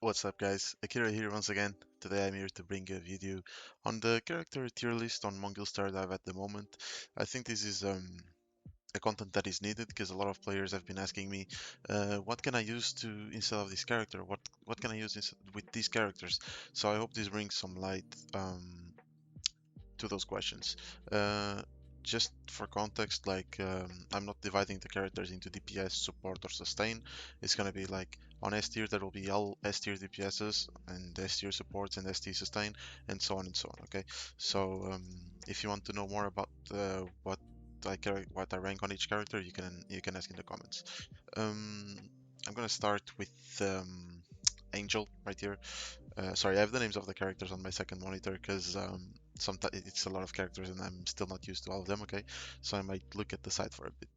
What's up guys, Akira here once again. Today I'm here to bring a video on the character tier list on Mongil Star Dive at the moment. I think this is a content that is needed because a lot of players have been asking me what can I use to instead of this character? What can I use with these characters? So I hope this brings some light to those questions. Uh, just for context, I'm not dividing the characters into DPS, support, or sustain. It's gonna be like on S tier there will be all S tier DPSs and S tier supports and ST sustain and so on and so on. Okay, so if you want to know more about what I rank on each character, you can ask in the comments. Um, I'm gonna start with Angel right here. Sorry, I have the names of the characters on my second monitor because sometimes it's a lot of characters and I'm still not used to all of them. Okay, so I might look at the side for a bit.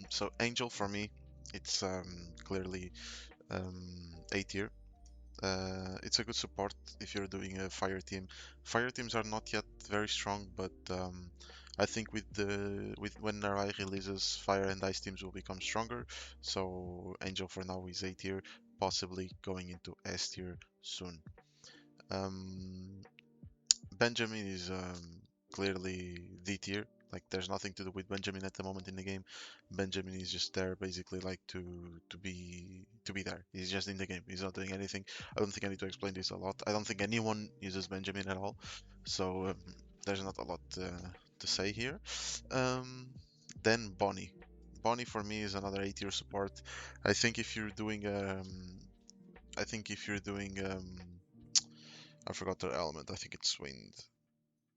So Angel for me, it's clearly A tier. It's a good support if you're doing a fire team. Fire teams are not yet very strong, but I think with when Narae releases, fire and ice teams will become stronger. So Angel for now is A tier, possibly going into S tier soon. Um, Benjamin is clearly D tier. Like there's nothing to do with Benjamin at the moment in the game. Benjamin is just there basically like to be there. He's just in the game. He's not doing anything. I don't think I need to explain this a lot. I don't think anyone uses Benjamin at all. So there's not a lot to say here. Um, then Bonnie. Bonnie for me is another A tier support. I think if you're doing I think if you're doing I forgot their element. I think it's wind.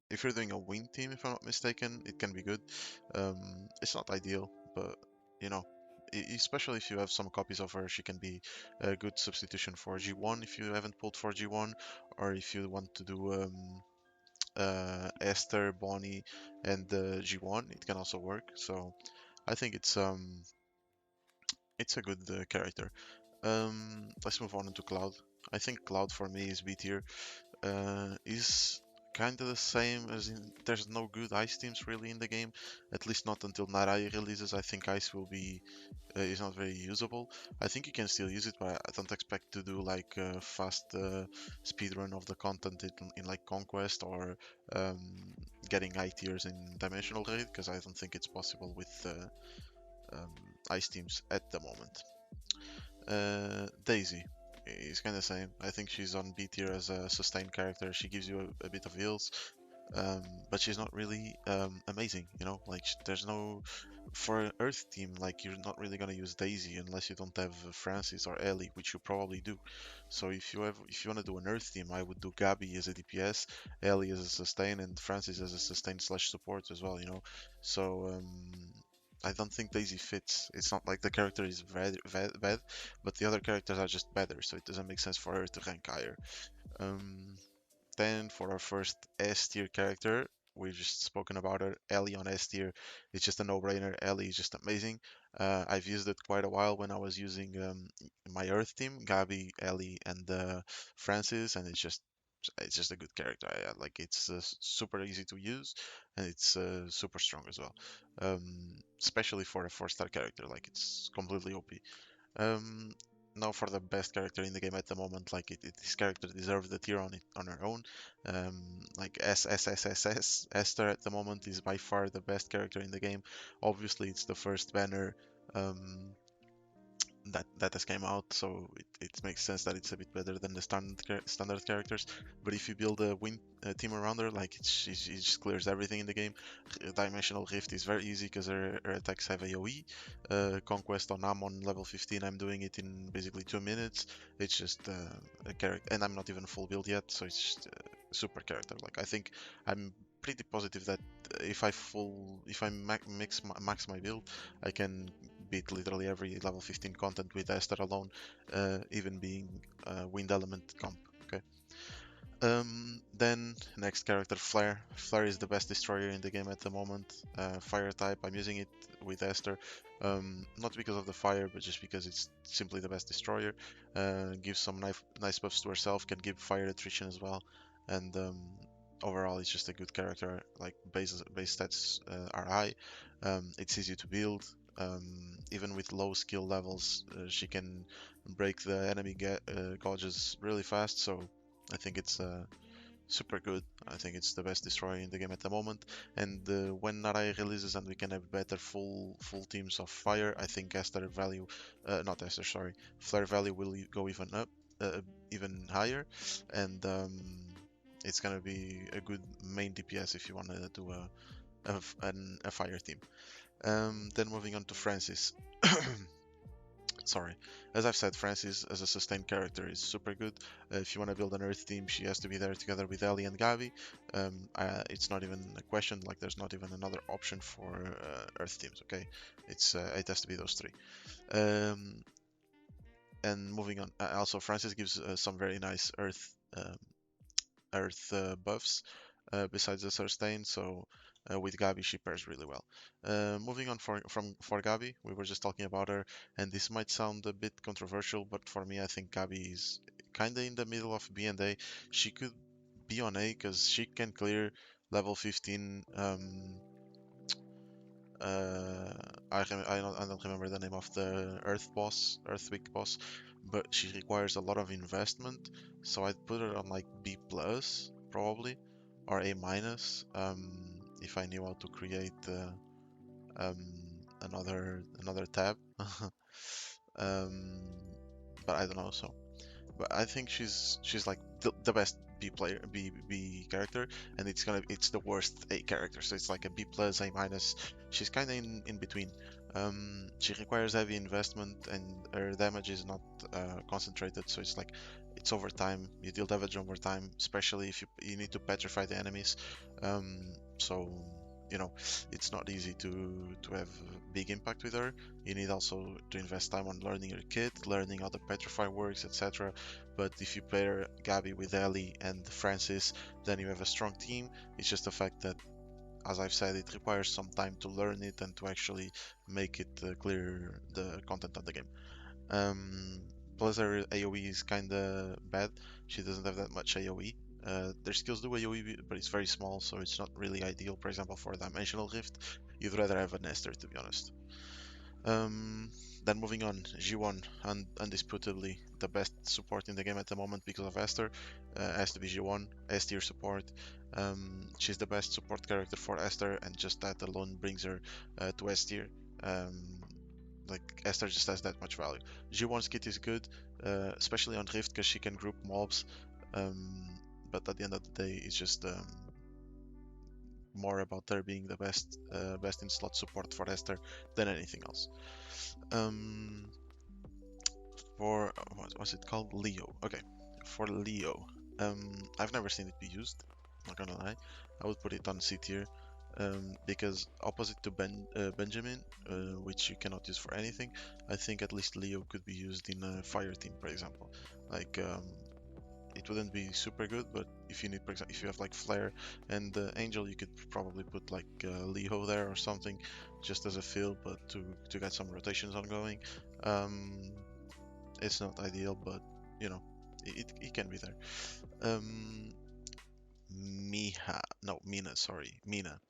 If you're doing a wind team, if I'm not mistaken, it can be good. It's not ideal, but you know, especially if you have some copies of her, she can be a good substitution for Jiwon if you haven't pulled for Jiwon, or if you want to do Esther, Bonnie, and Jiwon, it can also work. So I think it's a good character. Let's move on to Cloud. I think Cloud for me is B tier. Is kind of the same as in there's no good ice teams really in the game, at least not until Narae releases. I think ice will be is not very usable. I think you can still use it, but I don't expect to do like a fast speed run of the content in like Conquest or getting I tiers in Dimensional Raid because I don't think it's possible with ice teams at the moment. Daisy is kind of same. I think she's on B tier as a sustained character. She gives you a bit of heals, but she's not really amazing. You know, like there's no for an Earth team. Like you're not really gonna use Daisy unless you don't have Francis or Ellie, which you probably do. So if you wanna do an Earth team, I would do Gabi as a DPS, Ellie as a sustain, and Francis as a sustain slash support as well. You know, so I don't think Daisy fits. It's not like the character is bad, but the other characters are just better, so it doesn't make sense for her to rank higher. Um, then for our first S tier character, we've just spoken about her. Ellie on S tier. It's just a no-brainer. Ellie is just amazing. I've used it quite a while when I was using my Earth team, Gabi, Ellie, and Francis, and it's just a good character. Like it's super easy to use, and it's super strong as well. Especially for a four-star character, like it's completely OP. Um, Now for the best character in the game at the moment, like this character deserves the tier on it on her own. Like SSSSS Esther at the moment is by far the best character in the game. Obviously, it's the first banner um, that has came out, so it makes sense that it's a bit better than the standard characters. But if you build a win team around her, like it just clears everything in the game. Dimensional Rift is very easy because her attacks have AoE. Conquest on Amon level 15, I'm doing it in basically 2 minutes. It's just a character, and I'm not even full build yet, so it's just a super character. Like I think I'm pretty positive that if I max my build, I can beat literally every level 15 content with Esther alone, even being wind element comp. Okay. Then next character Flare. Flare is the best destroyer in the game at the moment. Fire type. I'm using it with Esther, not because of the fire, but just because it's simply the best destroyer. Gives some nice buffs to herself. Can give fire attrition as well, and overall it's just a good character. Like base stats are high. It's easy to build. Even with low skill levels, she can break the enemy gauges really fast. So I think it's super good. I think it's the best destroyer in the game at the moment. And when Narae releases and we can have better full teams of fire, I think Esther value, not Esther, sorry, Flare value will go even up, even higher, and it's gonna be a good main DPS if you want to do a fire team. Then moving on to Francis. Sorry. As I've said, Francis as a sustained character is super good. If you want to build an Earth team, she has to be there together with Ellie and Gabi. It's not even a question. Like, there's not even another option for Earth teams. Okay, it has to be those three. Um, and moving on, also Francis gives some very nice Earth buffs besides the sustain. So with Gabi, she pairs really well. Moving on for Gabi, we were just talking about her, and this might sound a bit controversial, but for me, I think Gabi is kind of in the middle of B and A. She could be on A because she can clear level 15. Uh, I don't remember the name of the Earth Week boss, but she requires a lot of investment. So I'd put her on like B plus probably, or A minus, if I knew how to create another tab. um, but I don't know. So but I think she's like the best B player, B character, and it's the worst A character, so it's like a B plus, A minus. She's kind of in between. She requires heavy investment, and her damage is not concentrated, so it's like it's over time. You deal damage over time, especially if you need to petrify the enemies. So you know it's not easy to have a big impact with her. You need also to invest time on learning your kit, learning how the petrify works, etc. But if you pair Gabi with Ellie and Francis, then you have a strong team. It's just the fact that, as I've said, it requires some time to learn it and to actually make it clear the content of the game. Um, Plus, her AoE is kinda bad. She doesn't have that much AoE. Their skills do AoE, but it's very small, so it's not really ideal. For example, for Dimensional Rift, you'd rather have an Esther, to be honest. Um, then moving on, Jiwon, undisputably the best support in the game at the moment because of Esther. Has to be Jiwon, S tier support. She's the best support character for Esther, and just that alone brings her to S tier. Um, like Esther just has that much value. Jiwon's kit is good, especially on Rift because she can group mobs. Um, but at the end of the day, it's just more about her being the best in slot support for Esther than anything else. Um, for what was it called? Leeho. Okay, for Leeho. I've never seen it be used. Not gonna lie, I would put it on C tier. Because opposite to Benjamin, which you cannot use for anything, I think at least Leeho could be used in a fire team, for example. Like it wouldn't be super good, but if you need, for example, if you have like Flare and Angel, you could probably put like Leeho there or something, just as a fill, but to get some rotations ongoing. Um, it's not ideal, but you know, it can be there. Um, Mina, sorry, Mina.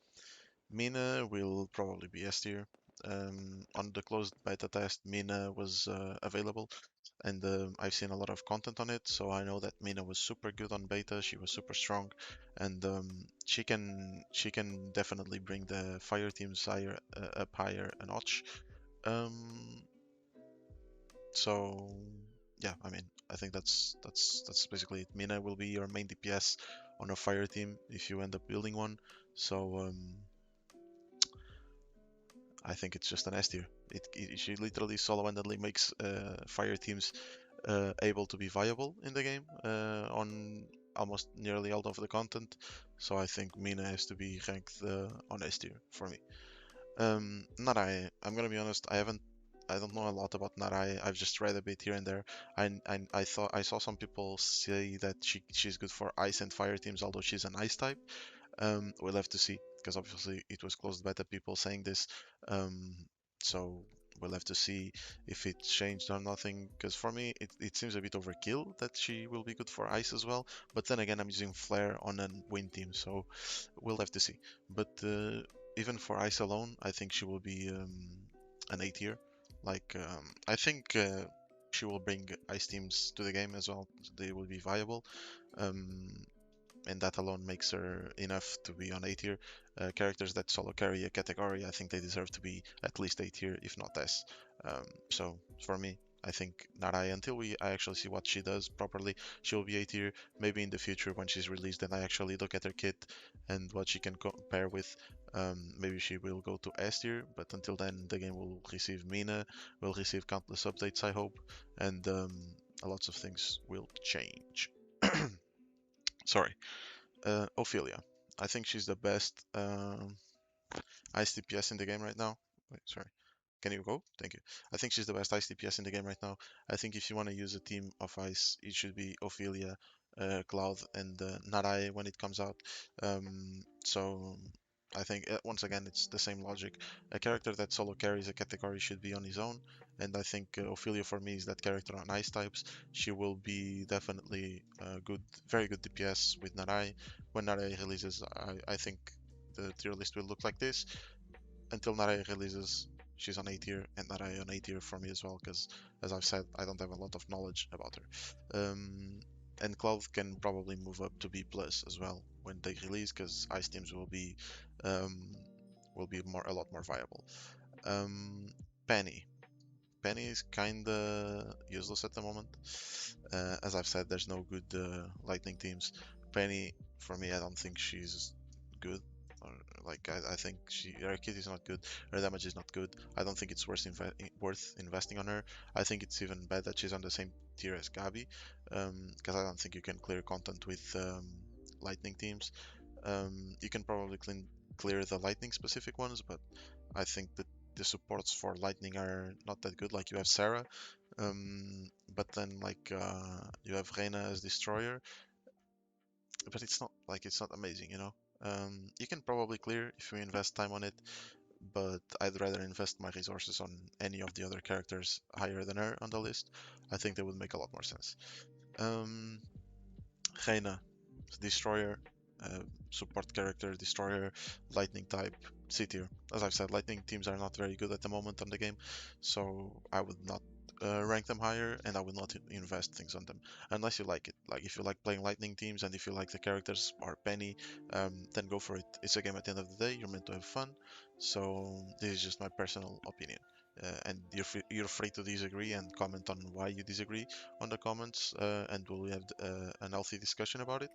Mina will probably be S tier. On the closed beta test, Mina was available, and I've seen a lot of content on it, so I know that Mina was super good on beta. She was super strong, and she can definitely bring the fire teams up higher a notch. Um, so yeah, I mean, I think that's basically it. Mina will be your main DPS on a fire team if you end up building one. So I think it's just an S tier. She literally solo-handedly makes fire teams able to be viable in the game on almost nearly all of the content. So I think Mina has to be ranked on S tier for me. Narae, I'm gonna be honest, I don't know a lot about Narae. I've just read a bit here and there. I thought I saw some people say that she's good for ice and fire teams, although she's an ice type. We'll have to see because obviously it was closed beta people saying this. Um, so we'll have to see if it changed or nothing. Because for me, it seems a bit overkill that she will be good for ice as well. But then again, I'm using flare on a wind team, so we'll have to see. But even for ice alone, I think she will be an A tier. Like I think she will bring ice teams to the game as well. They will be viable. Um, and that alone makes her enough to be on A tier. Characters that solo carry a category, I think they deserve to be at least A tier, if not S. So for me, I think Narae, until I actually see what she does properly, she'll be A tier. Maybe in the future when she's released and I actually look at her kit and what she can compare with, maybe she will go to S tier. But until then, the game will receive Mina, will receive countless updates, I hope, and lots of things will change. Sorry. Ophelia. I think she's the best ice DPS in the game right now. Wait, sorry. Can you go? Thank you. I think she's the best ice DPS in the game right now. I think if you want to use a team of ice, it should be Ophelia, Cloud, and Narae when it comes out. So I think once again it's the same logic. A character that solo carries a category should be on his own, and I think Ophelia for me is that character on ice types. She will be definitely good, very good DPS with Narae. When Narae releases, I think the tier list will look like this until Narae releases. She's on A tier, and Narae on A tier for me as well, because as I've said, I don't have a lot of knowledge about her. And Cloud can probably move up to B plus as well when they release, because ice teams um, will be a lot more viable. Um, Penny. Penny is kinda useless at the moment. As I've said, there's no good lightning teams. Penny, for me, I don't think she's good. Or, like I think her kit is not good. Her damage is not good. I don't think it's worth investing on her. I think it's even bad that she's on the same tier as Gabi, because I don't think you can clear content with lightning teams. You can probably clear the lightning specific ones, but I think that the supports for lightning are not that good. Like you have Sera, but then like you have Reina as destroyer, but it's not amazing, you know. You can probably clear if you invest time on it, but I'd rather invest my resources on any of the other characters higher than her on the list. I think that would make a lot more sense. Um, Reina, destroyer, uh, support character, destroyer, lightning type, C tier. As I've said, lightning teams are not very good at the moment on the game, so I would not rank them higher, and I will not invest things on them unless you like it. Like if you like playing lightning teams and if you like the characters or Penny, then go for it. It's a game at the end of the day. You're meant to have fun. So this is just my personal opinion. And you're free to disagree and comment on why you disagree on the comments, and we'll have an healthy discussion about it.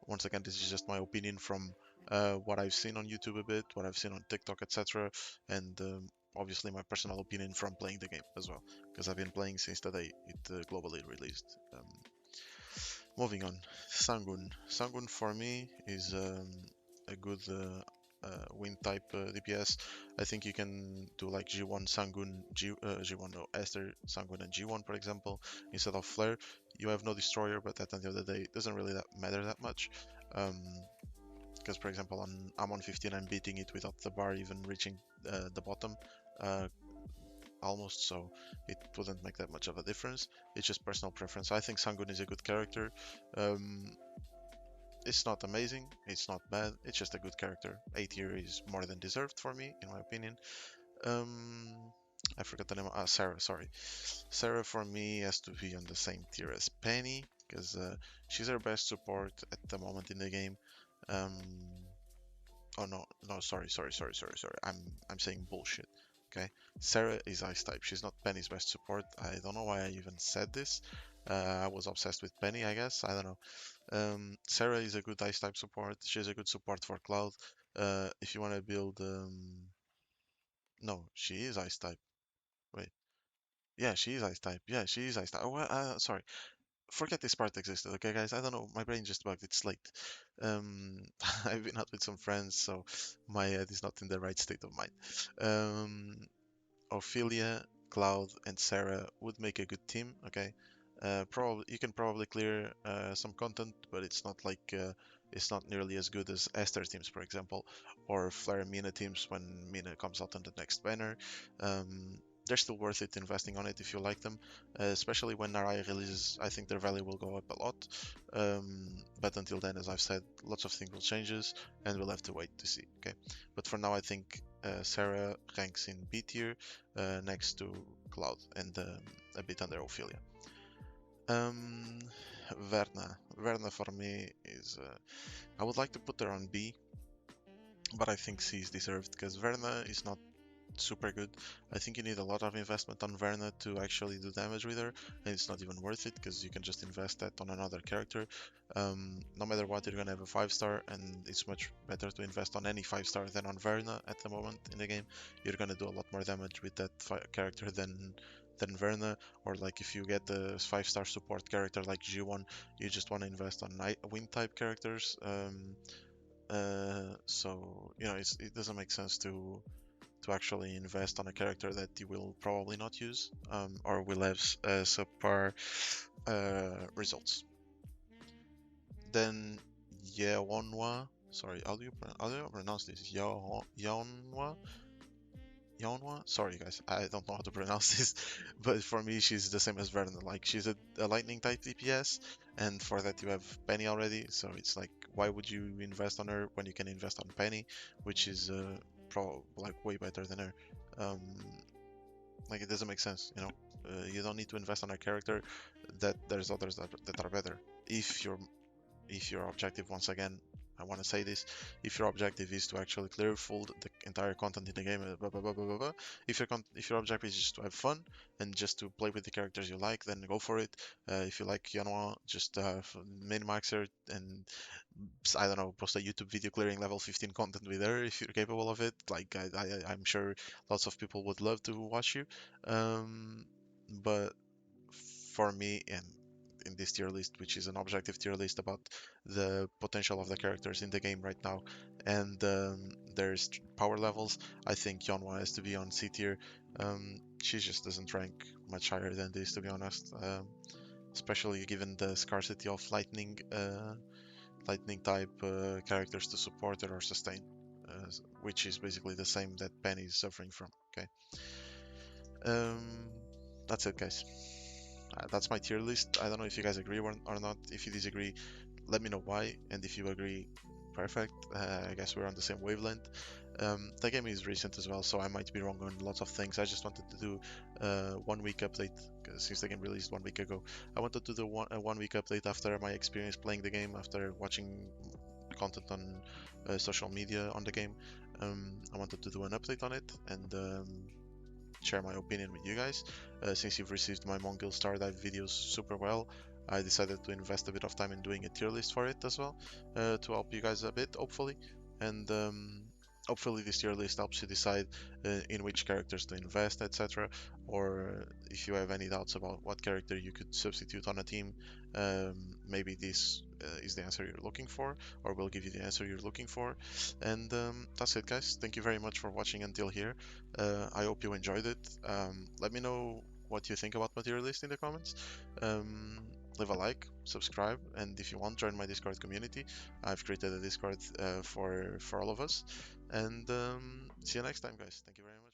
Once again, this is just my opinion from what I've seen on YouTube a bit, what I've seen on TikTok, etc., and obviously my personal opinion from playing the game as well, because I've been playing since the day it globally released. Moving on, Sangun. Sangun for me is a good wind type DPS. I think you can do like Jiwon, Sangun, Jiwon, no, Esther, Sangun, and Jiwon, for example, instead of Flare. You have no destroyer, but at the end of the day, it doesn't really matter that much. Because, for example, I'm on 15, I'm beating it without the bar even reaching the bottom. Uh, Almost, so it wouldn't make that much of a difference. It's just personal preference. I think Sangun is a good character. Um, it's not amazing, it's not bad, it's just a good character. A tier is more than deserved for me, in my opinion. Um, I forgot the name. Sera, sorry. Sera for me has to be on the same tier as Penny, because she's our best support at the moment in the game. Um, Oh no, no, sorry. I'm saying bullshit. Okay, Sera is ice type. She's not Penny's best support. I don't know why I even said this. I was obsessed with Penny, I guess. I don't know. Sera is a good ice type support. She's a good support for Cloud. If you want to build, no, she is ice type. Wait, yeah, she is ice type. Yeah, she is ice type. Oh, sorry. Forget this part existed, okay, guys? I don't know. My brain just bugged. It's late. Um, I've been out with some friends, so my head is not in the right state of mind. Um, Ophelia, Cloud, and Sera would make a good team, okay? Probably you can probably clear some content, but it's not nearly as good as Esther teams, for example, or Flare Mina teams when Mina comes out on the next banner. They're still worth it investing on it if you like them, especially when Narae releases. I think their value will go up a lot. But until then, as I've said, lots of things will changes, and we'll have to wait to see. Okay, but for now, I think Sera ranks in B tier, next to Cloud and a bit under Ophelia. Um, Verna for me is I would like to put her on B, but I think C is deserved because Verna is not super good. I think you need a lot of investment on Verna to actually do damage with her, and it's not even worth it because you can just invest that on another character. No matter what, you're gonna have a 5-star, and it's much better to invest on any 5-star than on Verna at the moment in the game. You're gonna do a lot more damage with that character than Verna, or like if you get the 5-star support character like Jiwon, you just want to invest on wind type characters. So you know it doesn't make sense to actually invest on a character that you will probably not use, or will have subpar results. Then Yeonhwa, sorry, how do you pronounce this? Yeonhwa? Yeonhwa? Sorry guys, I don't know how to pronounce this, but for me she's the same as Verna. Like she's a lightning type DPS, and for that you have Penny already. So it's like, why would you invest on her when you can invest on Penny, which is like way better than her. Um, like it doesn't make sense, you know. You don't need to invest on a character that there's others that are better. If your if your objective, once again, I want to say this, if your objective is to actually clear full the entire content in the game, blah, blah, blah, blah, blah, blah. If your objective is just to have fun and just to play with the characters you like, then go for it. If you like Yeonhwa, just min max her and I don't know, post a YouTube video clearing level 15 content with her if you're capable of it. Like I'm sure lots of people would love to watch you. But for me, and in this tier list, which is an objective tier list about the potential of the characters in the game right now, and there's power levels, I think Yeonhwa has to be on C tier. She just doesn't rank much higher than this, to be honest. Especially given the scarcity of lightning type characters to support it or sustain, which is basically the same that Penny is suffering from. Okay, um, that's it, guys. That's my tier list. I don't know if you guys agree or not. If you disagree, let me know why, and if you agree, perfect. I guess we're on the same wavelength. The game is recent as well, so I might be wrong on lots of things. I just wanted to do a 1 week update since the game released 1 week ago. I wanted to do a 1 week update after my experience playing the game, after watching content on social media on the game. I wanted to do an update on it and share my opinion with you guys. Since you've received my Mongil Star Dive videos super well, I decided to invest a bit of time in doing a tier list for it as well, to help you guys a bit, hopefully. And hopefully this tier list helps you decide in which characters to invest, etc. Or if you have any doubts about what character you could substitute on a team, maybe this is the answer you're looking for, or will give you the answer you're looking for. And that's it, guys. Thank you very much for watching until here. I hope you enjoyed it. Let me know what you think about Material List in the comments. Leave a like, subscribe, and if you want, join my Discord community. I've created a Discord for all of us. And see you next time, guys. Thank you very much.